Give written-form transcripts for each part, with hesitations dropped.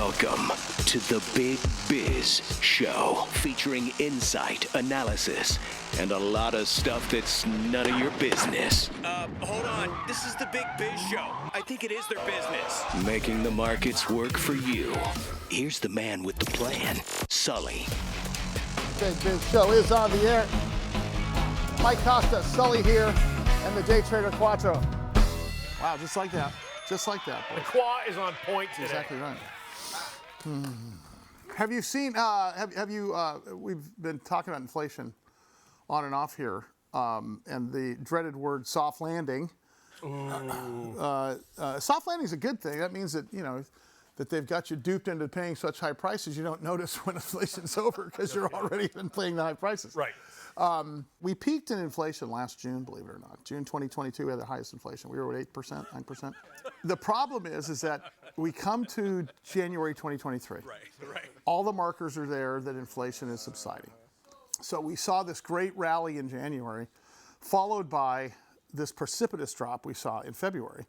Welcome to the Big Biz Show, featuring insight, analysis, and a lot of stuff that's none of your business. Hold on. This is the Big Biz Show. I think it is their business. Making the markets work for you. Here's the man with the plan, Sully. Big Biz Show is on the air. Mike Costa, Sully here, and the Day Trader Quattro. Wow, just like that. Just like that. The Qua is on point today. Exactly right. Have you seen, we've been talking about inflation on and off here, and the dreaded word soft landing. Soft landing is a good thing. That means that, that they've got you duped into paying such high prices you don't notice when inflation's over because you're already been paying the high prices. Right. We peaked in inflation last June, believe it or not. June 2022, we had the highest inflation. We were at 8%, 9%. The problem is that we come to January 2023. Right. All the markers are there that inflation is subsiding. So we saw this great rally in January, followed by this precipitous drop we saw in February,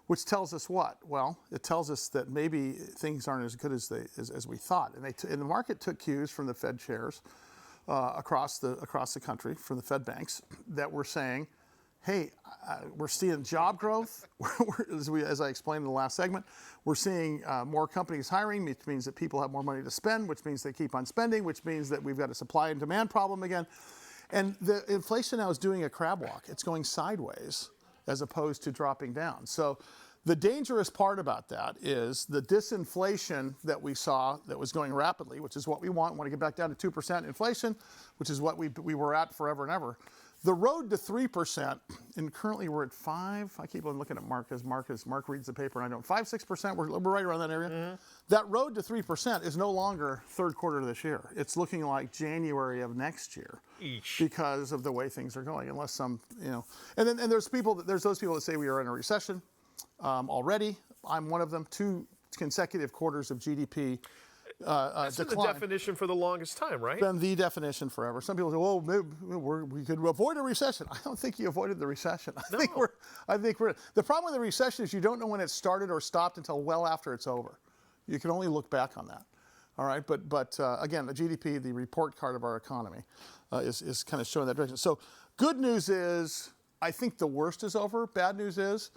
which tells us what? Well, it tells us that maybe things aren't as good as we thought. And the market took cues from the Fed chairs across the country, from the Fed banks, that were saying, hey, we're seeing job growth. As I explained in the last segment, we're seeing more companies hiring, which means that people have more money to spend, which means they keep on spending, which means that we've got a supply and demand problem again. And the inflation now is doing a crab walk. It's going sideways as opposed to dropping down. So the dangerous part about that is the disinflation that we saw that was going rapidly, which is what we want to get back down to 2% inflation, which is what we were at forever and ever. The road to 3%, and currently we're at 5. I keep on looking at Mark as Mark reads the paper and I don't. 5, 6%, we're right around that area. Mm-hmm. That road to 3% is no longer third quarter of this year. It's looking like January of next year because of the way things are going, unless some, And then there's those people that say we are in a recession already. I'm one of them. 2 consecutive quarters of GDP That's been the definition for the longest time, right? Been the definition forever. Some people say, well, maybe we could avoid a recession. I don't think you avoided the recession. I think we're. The problem with the recession is you don't know when it started or stopped until well after it's over. You can only look back on that. All right, but again, the GDP, the report card of our economy, is kind of showing that direction. So good news is, I think the worst is over. Bad news is,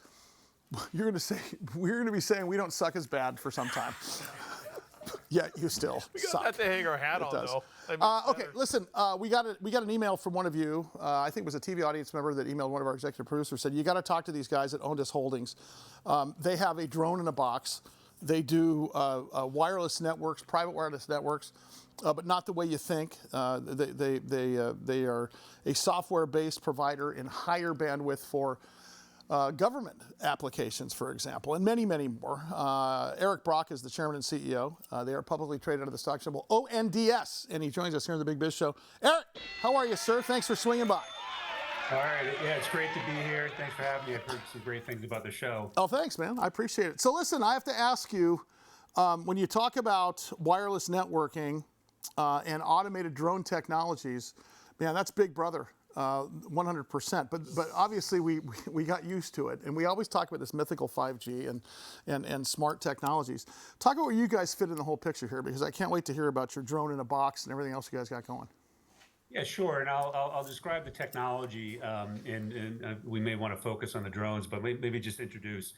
we're going to be saying we don't suck as bad for some time. Yeah, you still suck. We got to hang our hat on, though. Okay, listen, we got an email from one of you. I think it was a TV audience member that emailed one of our executive producers, said, you got to talk to these guys at Ondas Holdings. They have a drone in a box. They do wireless networks, private wireless networks, but not the way you think. They are a software-based provider in higher bandwidth for government applications, for example, and many, many more. Eric Brock is the chairman and CEO. They are publicly traded under the stock symbol ONDS, and he joins us here on the Big Biz Show. Eric, how are you, sir? Thanks for swinging by. All right. Yeah, it's great to be here. Thanks for having me. I've heard some great things about the show. Oh, thanks, man. I appreciate it. So listen, I have to ask you, when you talk about wireless networking and automated drone technologies, man, that's Big Brother. 100%, but obviously we got used to it, and we always talk about this mythical 5G and smart technologies. Talk about where you guys fit in the whole picture here, because I can't wait to hear about your drone in a box and everything else you guys got going. Yeah, sure, and I'll describe the technology, and we may want to focus on the drones, but maybe just introduce.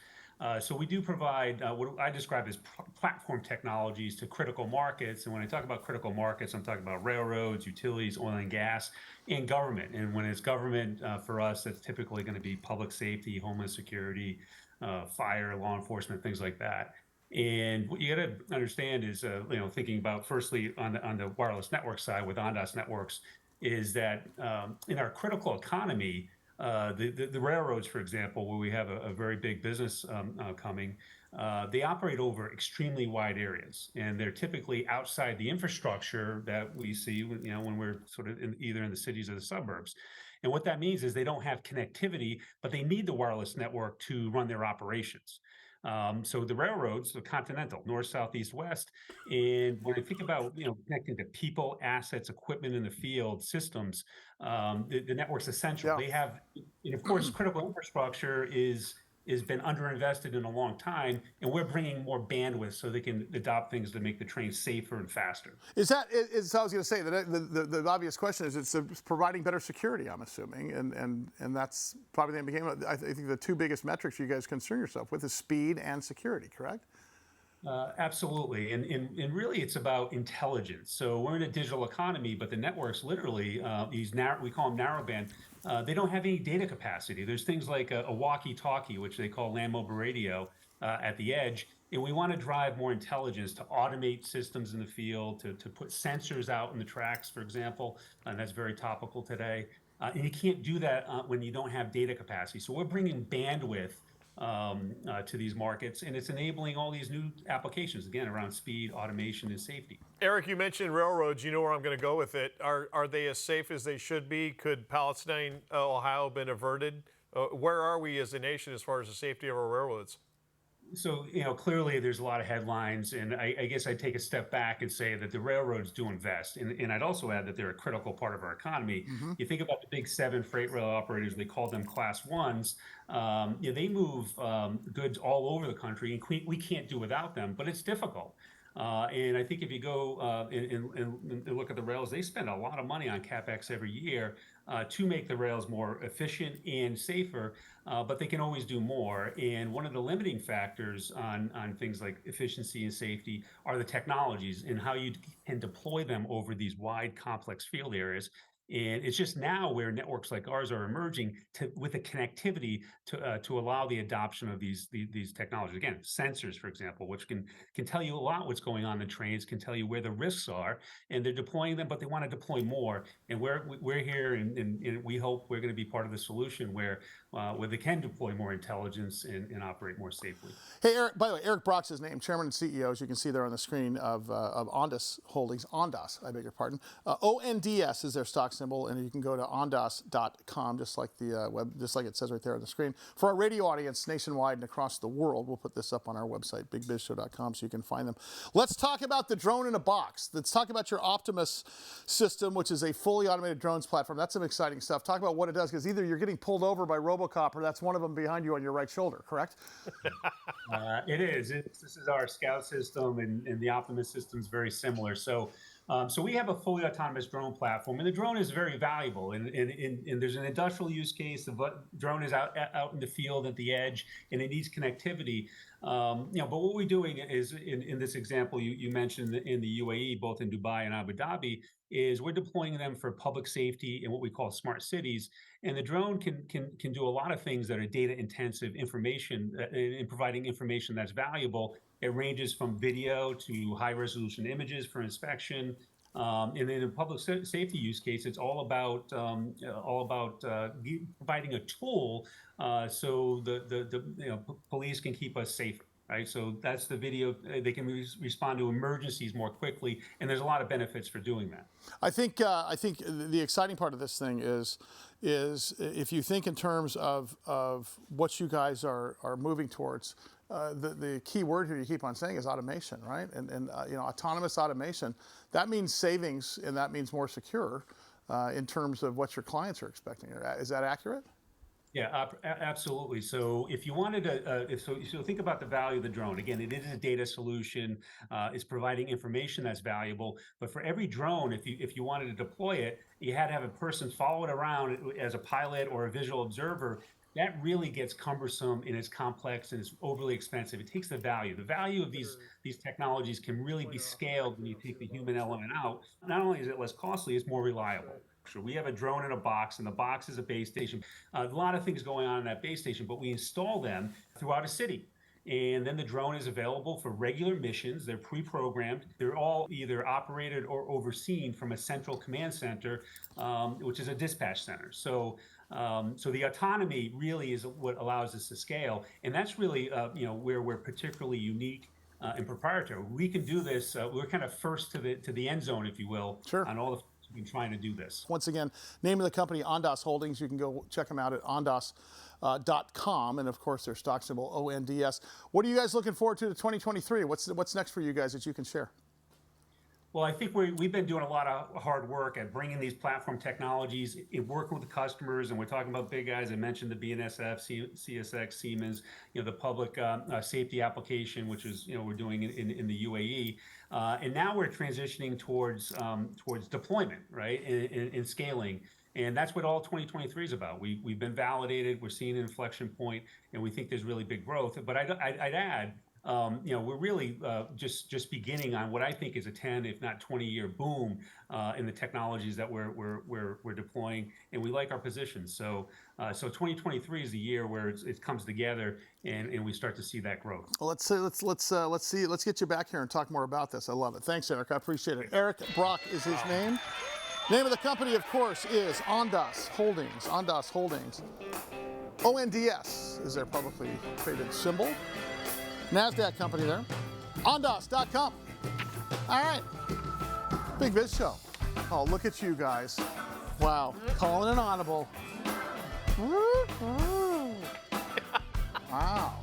So we do provide what I describe as platform technologies to critical markets. And when I talk about critical markets, I'm talking about railroads, utilities, oil and gas, and government. And when it's government, for us, that's typically going to be public safety, homeland security, fire, law enforcement, things like that. And what you got to understand is, thinking about firstly on the wireless network side with Ondas networks, is that in our critical economy, the railroads, for example, where we have a very big business coming, they operate over extremely wide areas, and they're typically outside the infrastructure that we see, when we're sort of either in the cities or the suburbs. And what that means is they don't have connectivity, but they need the wireless network to run their operations. So the railroads, the continental, north, south, east, west, and when I think about connecting to people, assets, equipment in the field, systems, the network's essential. Yeah. They have, and of course, critical infrastructure is has been underinvested in a long time, and we're bringing more bandwidth so they can adopt things to make the train safer and faster. Is that, I was going to say, the obvious question is it's providing better security, I'm assuming, and that's probably I think the two biggest metrics you guys concern yourself with is speed and security, correct? Absolutely, and really it's about intelligence. So we're in a digital economy, but the networks literally, we call them narrowband, they don't have any data capacity. There's things like a walkie-talkie, which they call land mobile radio at the edge, and we want to drive more intelligence to automate systems in the field, to put sensors out in the tracks, for example, and that's very topical today. And you can't do that when you don't have data capacity. So we're bringing bandwidth to these markets, and it's enabling all these new applications, again, around speed, automation, and safety. Eric, you mentioned railroads. You know where I'm going to go with it. Are they as safe as they should be? Could Palestine, Ohio, been averted? Where are we as a nation as far as the safety of our railroads? So, clearly there's a lot of headlines, and I guess I'd take a step back and say that the railroads do invest. And I'd also add that they're a critical part of our economy. Mm-hmm. You think about the big 7 freight rail operators, they call them class ones. They move goods all over the country, and we can't do without them, but it's difficult. And I think if you go and look at the rails, they spend a lot of money on CapEx every year to make the rails more efficient and safer, but they can always do more. And one of the limiting factors on things like efficiency and safety are the technologies and how you can deploy them over these wide, complex field areas. And it's just now where networks like ours are emerging with the connectivity to allow the adoption of these technologies. Again, sensors, for example, which can tell you a lot what's going on in the trains, can tell you where the risks are, and they're deploying them, but they want to deploy more. And we're here, and we hope we're going to be part of the solution where they can deploy more intelligence and operate more safely. Hey, Eric, by the way, Eric Brock's his name, Chairman and CEO, as you can see there on the screen, of Ondas Holdings. Ondas, I beg your pardon. ONDS is their stock symbol, and you can go to ondas.com, just like it says right there on the screen. For our radio audience nationwide and across the world, we'll put this up on our website, bigbizshow.com, so you can find them. Let's talk about the drone in a box. Let's talk about your Optimus system, which is a fully automated drones platform. That's some exciting stuff. Talk about what it does, because either you're getting pulled over by RoboCop, or that's one of them behind you on your right shoulder, correct? It is. This is our Scout system, and the Optimus system is very similar. So we have a fully autonomous drone platform, and the drone is very valuable. And there's an industrial use case. The drone is out in the field at the edge, and it needs connectivity. But what we're doing is, in this example you mentioned in the UAE, both in Dubai and Abu Dhabi, is we're deploying them for public safety in what we call smart cities. And the drone can do a lot of things that are data intensive information in providing information that's valuable. It ranges from video to high resolution images for inspection. And in a public safety use case, it's all about providing a tool so the police can keep us safer. Right, so that's the video. They can respond to emergencies more quickly, and there's a lot of benefits for doing that. I think the exciting part of this thing is if you think in terms of what you guys are moving towards. The key word here you keep on saying is automation, right? And autonomous automation. That means savings, and that means more secure in terms of what your clients are expecting. Is that accurate? Yeah, absolutely. So if you wanted to, so think about the value of the drone. Again, it is a data solution. It's providing information that's valuable. But for every drone, if you wanted to deploy it, you had to have a person follow it around as a pilot or a visual observer. That really gets cumbersome, and it's complex, and it's overly expensive. It takes the value. The value of these technologies can really be scaled when you take the human element out. Not only is it less costly, it's more reliable. So we have a drone in a box, and the box is a base station. A lot of things going on in that base station, but we install them throughout a city. And then the drone is available for regular missions. They're pre-programmed. They're all either operated or overseen from a central command center, which is a dispatch center. So the autonomy really is what allows us to scale. And that's really where we're particularly unique and proprietary. We can do this. We're kind of first to the end zone, if you will, sure, on all the been trying to do this. Once again, name of the company, Ondas Holdings. You can go check them out at ondas.com, and of course their stock symbol ONDS. What are you guys looking forward to 2023? What's next for you guys that you can share? Well, I think we've been doing a lot of hard work at bringing these platform technologies, working with the customers, and we're talking about big guys. I mentioned the BNSF, CSX, Siemens, the public safety application, which is we're doing in the UAE, and now we're transitioning towards deployment, right, and scaling. And that's what all 2023 is about. We've been validated. We're seeing an inflection point, and we think there's really big growth. But I'd add, we're really just beginning on what I think is a 10, if not 20-year boom in the technologies that we're deploying, and we like our position. So 2023 is the year where it comes together, and we start to see that growth. Well, let's get you back here and talk more about this. I love it. Thanks, Eric. I appreciate it. Eric Brock is his name. Name of the company, of course, is Ondas Holdings. Ondas Holdings. ONDS is their publicly traded symbol. NASDAQ company there. Ondas.com. All right. Big Biz Show. Oh, look at you guys. Wow. Calling an audible. Wow.